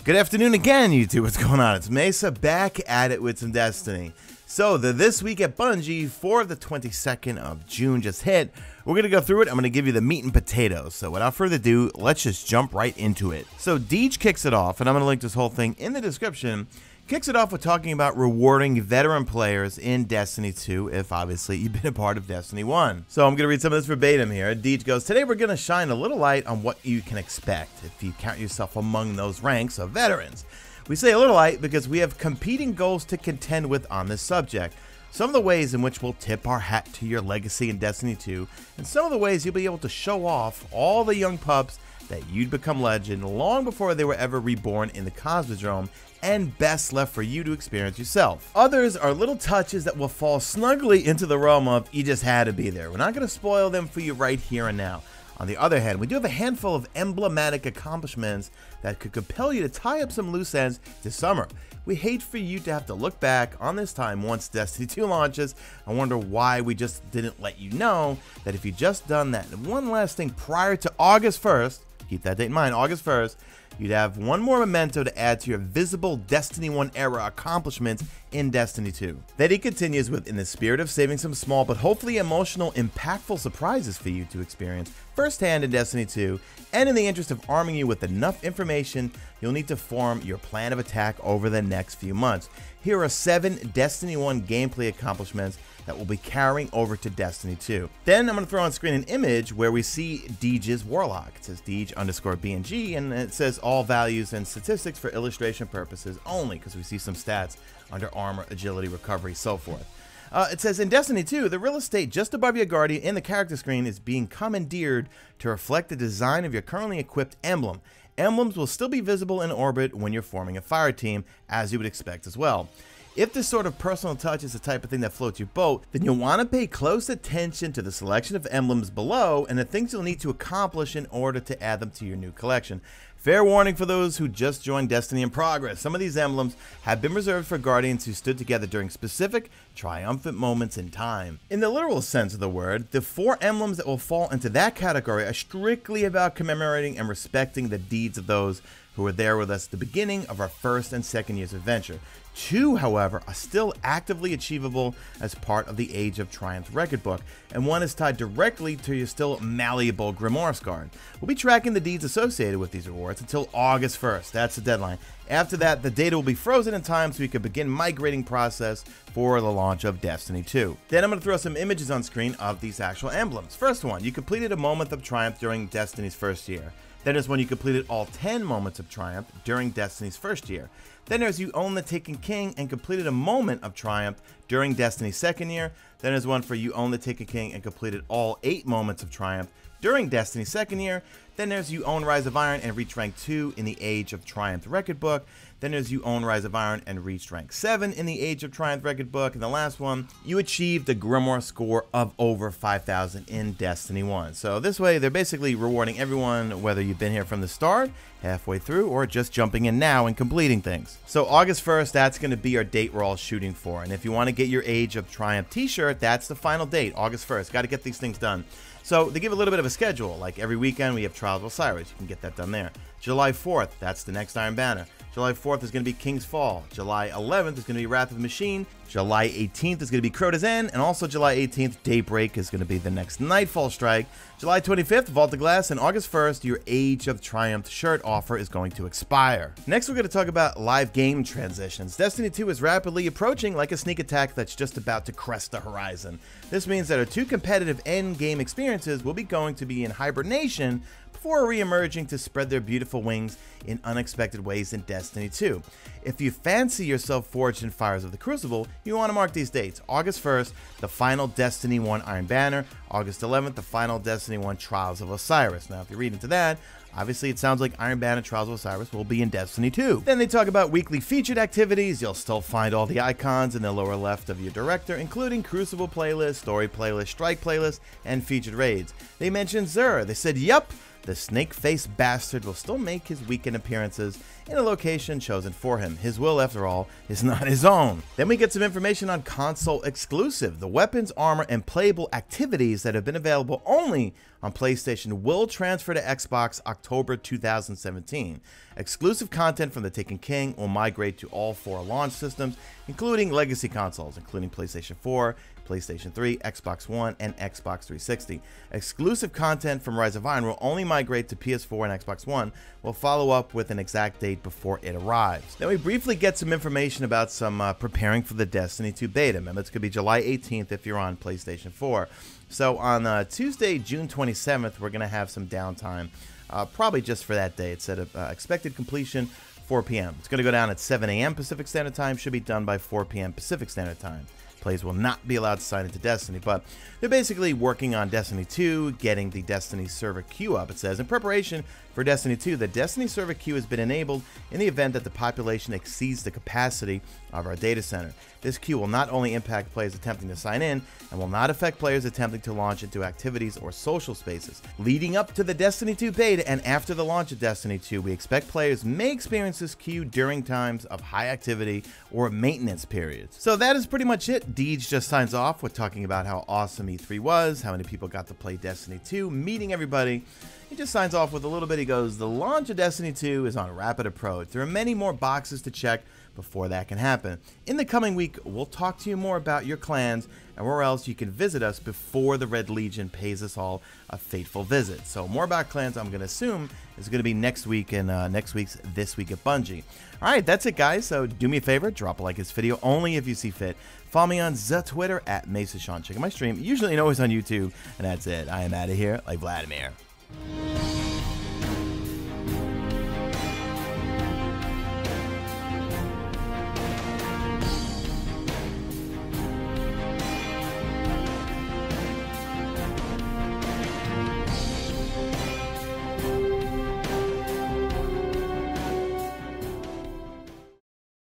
Good afternoon again, YouTube. What's going on? It's Mesa back at it with some Destiny. So, the This Week at Bungie for the 22nd of June just hit. We're going to go through it. I'm going to give you the meat and potatoes. So, without further ado, let's just jump right into it. So, Deej kicks it off, and I'm going to link this whole thing in the description. Kicks it off with talking about rewarding veteran players in Destiny 2 if obviously you've been a part of Destiny 1. So I'm going to read some of this verbatim here. Deej goes, "Today we're going to shine a little light on what you can expect if you count yourself among those ranks of veterans. We say a little light because we have competing goals to contend with on this subject. Some of the ways in which we'll tip our hat to your legacy in Destiny 2, and some of the ways you'll be able to show off all the young pups that you'd become legend long before they were ever reborn in the Cosmodrome, and best left for you to experience yourself. Others are little touches that will fall snugly into the realm of you just had to be there. We're not going to spoil them for you right here and now. On the other hand, we do have a handful of emblematic accomplishments that could compel you to tie up some loose ends this summer. We hate for you to have to look back on this time once Destiny 2 launches and wonder why we just didn't let you know that if you just done that one last thing prior to August 1st, keep that date in mind, August 1st, you'd have one more memento to add to your visible Destiny 1 era accomplishments in Destiny 2. Then he continues with, in the spirit of saving some small but hopefully emotional, impactful surprises for you to experience firsthand in Destiny 2, and in the interest of arming you with enough information, you'll need to form your plan of attack over the next few months. Here are 7 Destiny 1 gameplay accomplishments that will be carrying over to Destiny 2. Then I'm going to throw on screen an image where we see Deej's Warlock. It says Deej_BNG, and it says all values and statistics for illustration purposes only, because we see some stats under armor, agility, recovery, so forth. It says, in Destiny 2, the real estate just above your Guardian in the character screen is being commandeered to reflect the design of your currently equipped emblem. Emblems will still be visible in orbit when you're forming a fire team, as you would expect as well. If this sort of personal touch is the type of thing that floats your boat, then you'll want to pay close attention to the selection of emblems below and the things you'll need to accomplish in order to add them to your new collection. Fair warning for those who just joined Destiny in progress. Some of these emblems have been reserved for Guardians who stood together during specific, triumphant moments in time. In the literal sense of the word, the 4 emblems that will fall into that category are strictly about commemorating and respecting the deeds of those who were there with us at the beginning of our first and second year's adventure. 2, however, are still actively achievable as part of the Age of Triumph record book, and 1 is tied directly to your still malleable Grimoire Guard. We'll be tracking the deeds associated with these rewards until August 1st. That's the deadline. After that, the data will be frozen in time so we can begin migrating process for the launch of Destiny 2. Then I'm going to throw some images on screen of these actual emblems. First one, you completed a moment of triumph during Destiny's first year. Then there's when you completed all 10 moments of triumph during Destiny's first year. Then there's you own the Taken King and completed a moment of triumph during Destiny's second year. Then there's one for you own the Taken King and completed all 8 moments of triumph during Destiny's second year. Then there's you own Rise of Iron and reach rank 2 in the Age of Triumph record book. Then there's you own Rise of Iron and reached rank 7 in the Age of Triumph record book. And the last one, you achieved the Grimoire score of over 5,000 in Destiny 1. So this way, they're basically rewarding everyone, whether you've been here from the start, halfway through, or just jumping in now and completing things. So August 1st, that's going to be our date we're all shooting for. And if you want to get your Age of Triumph t-shirt, that's the final date, August 1st. Got to get these things done. So they give a little bit of a schedule, like every weekend we have Trials of Osiris. You can get that done there. July 4th, that's the next Iron Banner. July 4th is going to be King's Fall. July 11th is going to be Wrath of the Machine. July 18th is going to be Crota's End. And also July 18th, Daybreak is going to be the next Nightfall Strike. July 25th, Vault of Glass. And August 1st, your Age of Triumph shirt offer is going to expire. Next, we're going to talk about live game transitions. Destiny 2 is rapidly approaching like a sneak attack that's just about to crest the horizon. This means that our 2 competitive end-game experiences will be going to be in hibernation before re-emerging to spread their beautiful wings in unexpected ways in Destiny 2. If you fancy yourself forged in Fires of the Crucible, you want to mark these dates. August 1st, the final Destiny 1 Iron Banner. August 11th, the final Destiny 1 Trials of Osiris. Now, if you read into that, obviously it sounds like Iron Banner Trials of Osiris will be in Destiny 2. Then they talk about weekly featured activities. You'll still find all the icons in the lower left of your director, including Crucible playlist, Story playlist, Strike playlist, and featured raids. They mentioned Xur. They said, yup, the snake-faced bastard will still make his weekend appearances in a location chosen for him. His will, after all, is not his own. Then we get some information on console exclusive. The weapons, armor, and playable activities that have been available only on PlayStation will transfer to Xbox October 2017. Exclusive content from The Taken King will migrate to all 4 launch systems, including legacy consoles, including PlayStation 4, PlayStation 3, Xbox One, and Xbox 360. Exclusive content from Rise of Iron will only migrate to PS4 and Xbox One. We'll follow up with an exact date before it arrives. Then we briefly get some information about some preparing for the Destiny 2 beta. Remember, it's going to be July 18th if you're on PlayStation 4. So on Tuesday, June 27th, we're going to have some downtime, probably just for that day. It said expected completion 4 p.m. It's going to go down at 7 a.m. Pacific Standard Time, should be done by 4 p.m. Pacific Standard Time. Players will not be allowed to sign into Destiny, but they're basically working on Destiny 2, getting the Destiny server queue up. It says, in preparation for Destiny 2, the Destiny server queue has been enabled in the event that the population exceeds the capacity of our data center. This queue will not only impact players attempting to sign in, and will not affect players attempting to launch into activities or social spaces. Leading up to the Destiny 2 beta and after the launch of Destiny 2, we expect players may experience this queue during times of high activity or maintenance periods. So that is pretty much it. Deej just signs off with talking about how awesome E3 was, how many people got to play Destiny 2, meeting everybody. He just signs off with a little bit. He goes, the launch of Destiny 2 is on a rapid approach. There are many more boxes to check before that can happen. In the coming week, we'll talk to you more about your clans and where else you can visit us before the Red Legion pays us all a fateful visit. So more about clans, I'm going to assume, is going to be next week in next week's This Week at Bungie. All right, that's it, guys. So do me a favor, drop a like this video only if you see fit. Follow me on the Twitter at Mesa Sean. Check out my stream, usually and always on YouTube. And that's it. I am out of here like Vladimir.